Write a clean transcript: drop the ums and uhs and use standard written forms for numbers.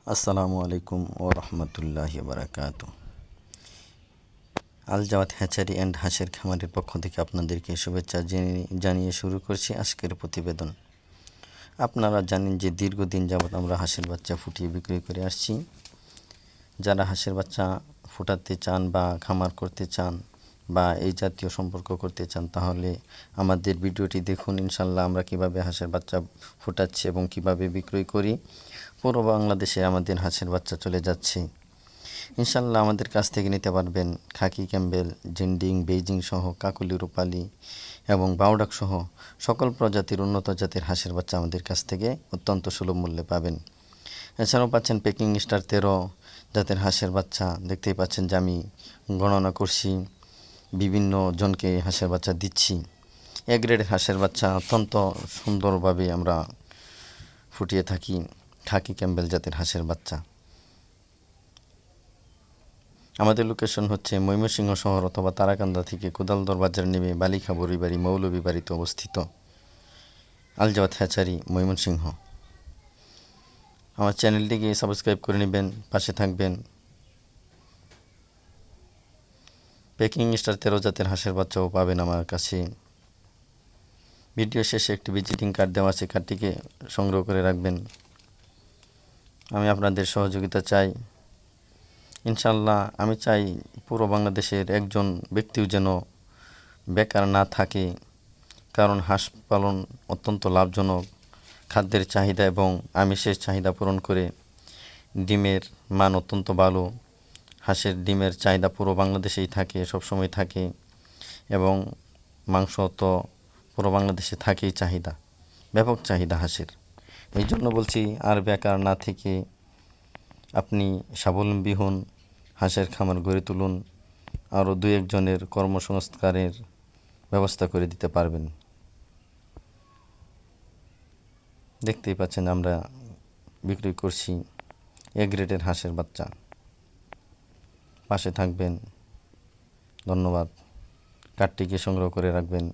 আসসালামু আলাইকুম ও রহমতুল্লাহি বারাকাতু। আল জাওয়াত হ্যাচারি অ্যান্ড হাঁসের খামারের পক্ষ থেকে আপনাদেরকে শুভেচ্ছা জানিয়ে শুরু করছি আজকের প্রতিবেদন। আপনারা জানেন যে দীর্ঘদিন যাবৎ আমরা হাঁসের বাচ্চা ফুটিয়ে বিক্রি করে আসছি। যারা হাঁসের বাচ্চা ফুটাতে চান বা খামার করতে চান বা এই জাতীয় সম্পর্ক করতে চান, তাহলে আমাদের ভিডিওটি দেখুন। ইনশাল্লাহ আমরা কিভাবে হাঁসের বাচ্চা ফুটাচ্ছি এবং কিভাবে বিক্রয় করি। পুরো বাংলাদেশে আমাদের হাঁসের বাচ্চা চলে যাচ্ছে। ইনশাল্লাহ আমাদের কাছ থেকে নিতে পারবেন খাকি ক্যাম্বেল, জেন্ডিং, বেইজিং সহ কাকলি, রূপালি এবং বাউডাক সহ সকল প্রজাতির উন্নত জাতের হাঁসের বাচ্চা আমাদের কাছ থেকে অত্যন্ত সুলভ মূল্যে পাবেন। এছাড়াও পাচ্ছেন পেকিং স্টার 13 জাতের হাঁসের বাচ্চা। দেখতেই পাচ্ছেন যে আমি গণনা করছি, বিভিন্ন জনকে হাঁসের বাচ্চা দিচ্ছি। এ গ্রেডের হাঁসের বাচ্চা অত্যন্ত সুন্দরভাবে আমরা ফুটিয়ে থাকি। খাকি ক্যাম্বেল জাতের হাঁসের বাচ্চা। আমাদের লোকেশন হচ্ছে ময়মনসিংহ শহর অথবা তারাকান্দা থেকে কোদালদর বাজার নেমে বালিখা বড়িবাড়ি মৌলভী বাড়িতে অবস্থিত আল জাওয়াত হ্যাচারি, ময়মনসিংহ। আমার চ্যানেলটিকে সাবস্ক্রাইব করে নেবেন, পাশে থাকবেন। পেকিং স্টার 13 জাতের হাঁসের বাচ্চাও পাবেন আমার কাছে। ভিডিও শেষে একটি ভিজিটিং কার্ড দেওয়া আছে, কার্ডটিকে সংগ্রহ করে রাখবেন। আমি আপনাদের সহযোগিতা চাই। ইনশাল্লাহ আমি চাই পুরো বাংলাদেশের একজন ব্যক্তিও যেন বেকার না থাকে, কারণ হাঁস পালন অত্যন্ত লাভজনক। খাদ্যের চাহিদা এবং আমিষের চাহিদা পূরণ করে। ডিমের মান অত্যন্ত ভালো। হাঁসের ডিমের চাহিদা পুরো বাংলাদেশেই থাকে, সবসময় থাকে, এবং মাংস তো পুরো বাংলাদেশে থাকেই চাহিদা, ব্যাপক চাহিদা হাঁসের। এই জন্য বলছি, আর বেকার না থেকে আপনি স্বাবলম্বী হন, হাঁসের খামার গড়ে তুলুন, আরও 2-1 জনের কর্মসংস্থানের ব্যবস্থা করে দিতে পারবেন। দেখতেই পাচ্ছেন আমরা বিক্রি করছি এ গ্রেডের হাঁসের বাচ্চা। পাশে থাকবেন। ধন্যবাদ। কার্ডটিকে সংগ্রহ করে রাখবেন।